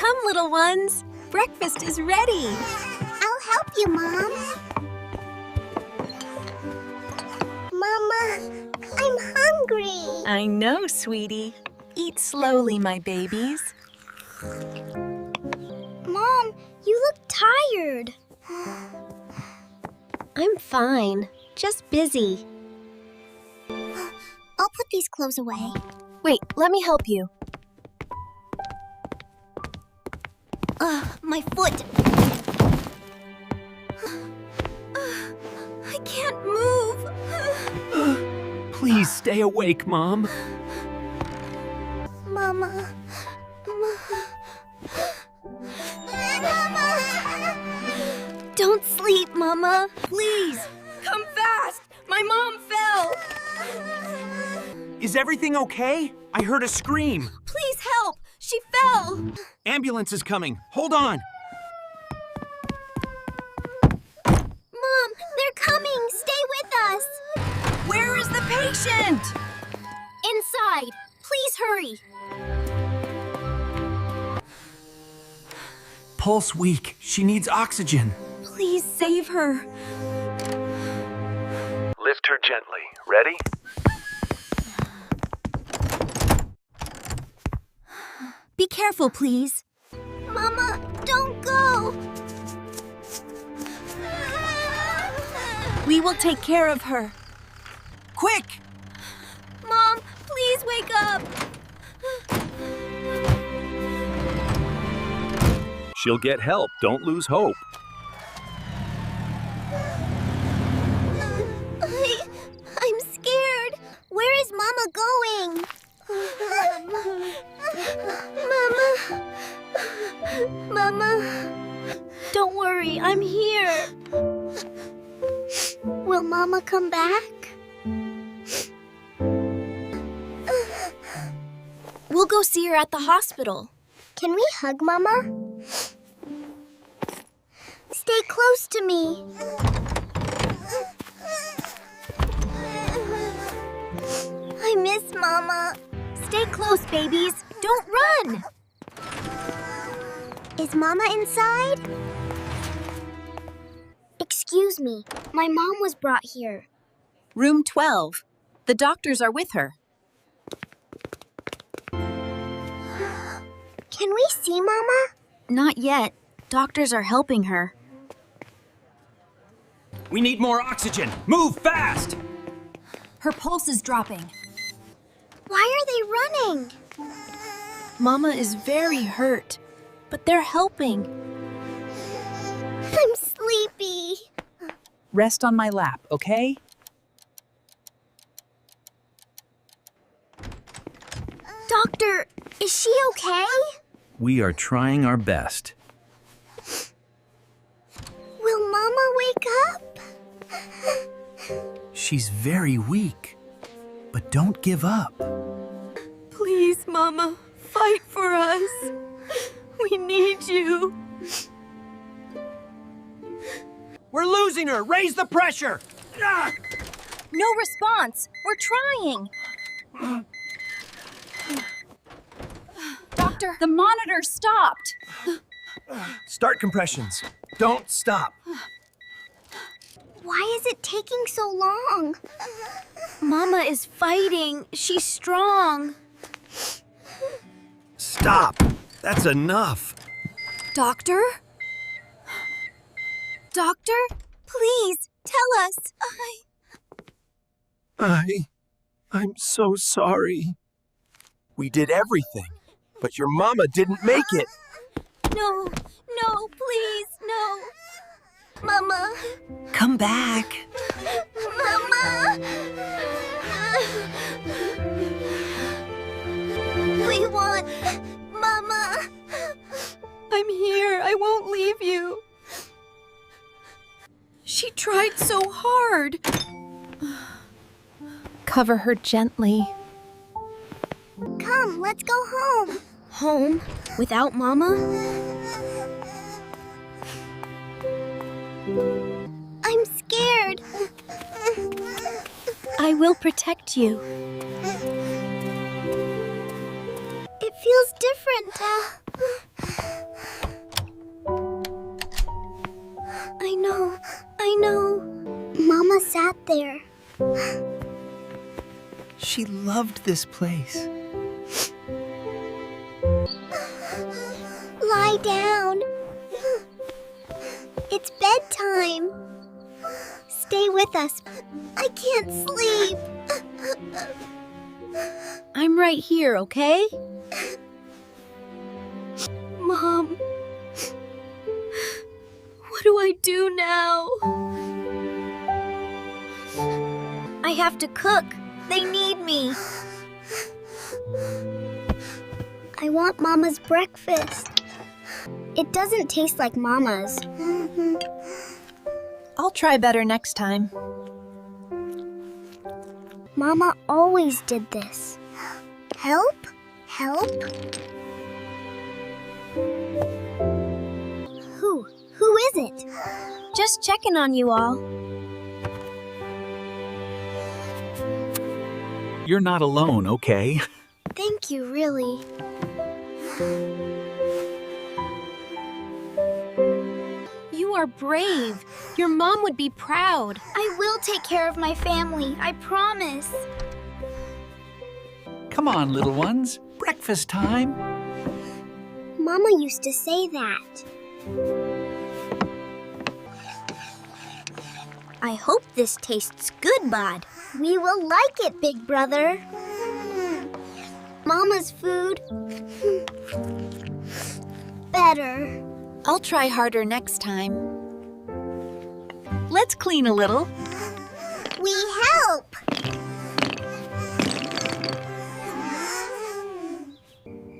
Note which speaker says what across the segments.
Speaker 1: Come, little ones. Breakfast is ready.
Speaker 2: I'll help you, Mom. Mama, I'm hungry.
Speaker 1: I know, sweetie. Eat slowly, my babies.
Speaker 2: Mom, you look tired.
Speaker 3: I'm fine. Just busy.
Speaker 2: I'll put these clothes away.
Speaker 3: Wait, let me help you.
Speaker 2: My foot.
Speaker 1: I can't move.
Speaker 4: Please stay awake, Mom.
Speaker 2: Mama.
Speaker 1: Don't sleep, Mama. Please, come fast. My mom fell.
Speaker 4: Is everything okay? I heard a scream.
Speaker 1: Please help. She fell.
Speaker 4: Ambulance is coming. Hold on.
Speaker 2: Mom, they're coming. Stay with us.
Speaker 1: Where is the patient?
Speaker 2: Inside. Please hurry.
Speaker 4: Pulse weak. She needs oxygen.
Speaker 1: Please save her.
Speaker 5: Lift her gently. Ready?
Speaker 1: Be careful, please.
Speaker 2: Mama, don't go.
Speaker 1: We will take care of her. Quick!
Speaker 2: Mom, please wake up.
Speaker 5: She'll get help. Don't lose hope.
Speaker 2: I'm scared. Where is Mama going? Mama, don't worry, I'm here. Will Mama come back?
Speaker 3: We'll go see her at the hospital.
Speaker 2: Can we hug Mama? Stay close to me. I miss Mama.
Speaker 1: Stay close, babies. Don't run.
Speaker 2: Is Mama inside? Excuse me. My mom was brought here.
Speaker 1: Room 12. The doctors are with her.
Speaker 2: Can we see Mama?
Speaker 1: Not yet. Doctors are helping her.
Speaker 4: We need more oxygen. Move fast!
Speaker 1: Her pulse is dropping.
Speaker 2: Why are they running?
Speaker 1: Mama is very hurt, but they're helping.
Speaker 2: I'm sleepy.
Speaker 6: Rest on my lap, okay?
Speaker 2: Doctor, is she okay?
Speaker 5: We are trying our best.
Speaker 2: Will Mama wake up?
Speaker 5: She's very weak. But don't give up.
Speaker 1: Please, Mama, fight for us. We need you.
Speaker 4: We're losing her. Raise the pressure. Ah!
Speaker 1: No response. We're trying. Doctor, the monitor stopped.
Speaker 4: Start compressions. Don't stop.
Speaker 2: Why is it taking so long?
Speaker 1: Mama is fighting. She's strong.
Speaker 5: Stop. That's enough.
Speaker 1: Doctor? Doctor? Please, tell us.
Speaker 4: I'm so sorry. We did everything, but your mama didn't make it.
Speaker 1: No, please, no.
Speaker 2: Mama,
Speaker 1: Come back.
Speaker 2: Mama. We want Mama.
Speaker 1: I'm here. I won't leave you. She tried so hard. Cover her gently.
Speaker 2: Come, let's go home.
Speaker 1: Home? Without Mama?
Speaker 2: I'm scared.
Speaker 1: I will protect you.
Speaker 2: It feels different.
Speaker 5: She loved this place.
Speaker 2: Lie down. It's bedtime. Stay with us. I can't sleep.
Speaker 1: I'm right here, okay? Mom, what do I do now?
Speaker 2: I have to cook. They need me. I want Mama's breakfast. It doesn't taste like Mama's.
Speaker 1: I'll try better next time.
Speaker 2: Mama always did this. Help? Help? Who is it?
Speaker 3: Just checking on you all.
Speaker 5: You're not alone, okay?
Speaker 2: Thank you, really.
Speaker 1: You are brave. Your mom would be proud.
Speaker 2: I will take care of my family, I promise.
Speaker 5: Come on, little ones. Breakfast time.
Speaker 2: Mama used to say that. I hope this tastes good, Bud. We will like it, Big Brother. Mama's food. Better.
Speaker 1: I'll try harder next time. Let's clean a little.
Speaker 2: We help.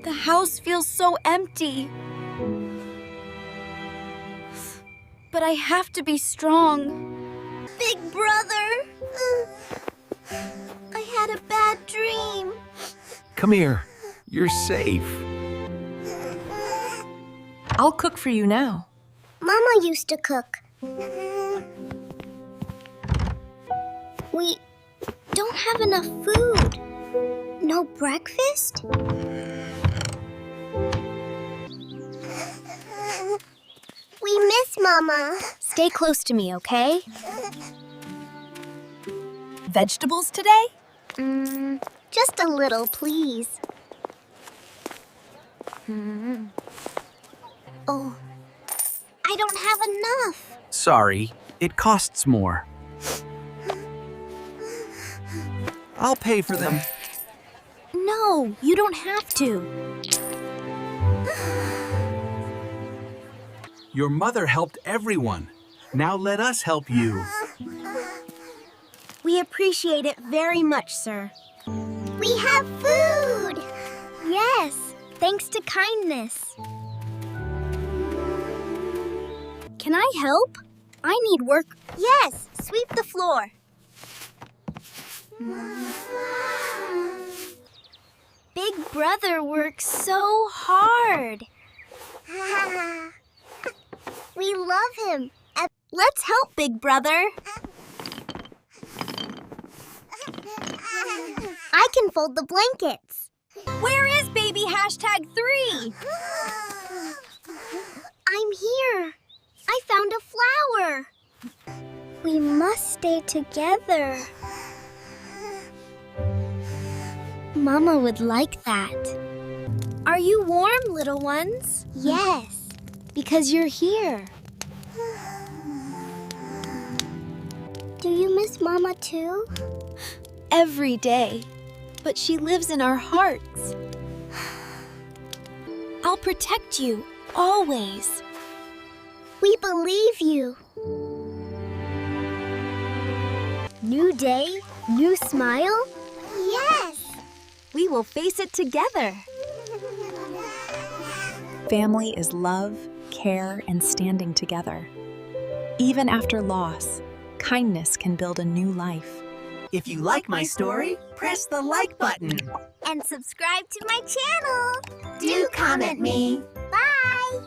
Speaker 1: The house feels so empty. But I have to be strong.
Speaker 2: Big Brother. I had a bad dream.
Speaker 5: Come here. You're safe.
Speaker 1: I'll cook for you now.
Speaker 2: Mama used to cook. We don't have enough food. No breakfast? We miss Mama.
Speaker 3: Stay close to me, okay?
Speaker 1: Vegetables today?
Speaker 2: Just a little, please. Oh, I don't have enough.
Speaker 5: Sorry, it costs more. I'll pay for them.
Speaker 3: No, you don't have to.
Speaker 5: Your mother helped everyone. Now let us help you.
Speaker 3: We appreciate it very much, sir.
Speaker 2: We have food. Yes, thanks to kindness.
Speaker 3: Can I help? I need work.
Speaker 2: Yes, sweep the floor. Big Brother works so hard. We love him. Let's help Big Brother. I can fold the blankets.
Speaker 3: Where is baby #3?
Speaker 2: I'm here. I found a flower. We must stay together. Mama would like that.
Speaker 3: Are you warm, little ones?
Speaker 2: Yes.
Speaker 3: Because you're here.
Speaker 2: Do you miss Mama too?
Speaker 1: Every day. But she lives in our hearts. I'll protect you, always.
Speaker 2: We believe you. New day, new smile? Yes.
Speaker 3: We will face it together.
Speaker 6: Family is love, care, and standing together. Even after loss, kindness can build a new life.
Speaker 7: If you like my story, press the like button.
Speaker 2: And subscribe to my channel.
Speaker 7: Do comment me.
Speaker 2: Bye.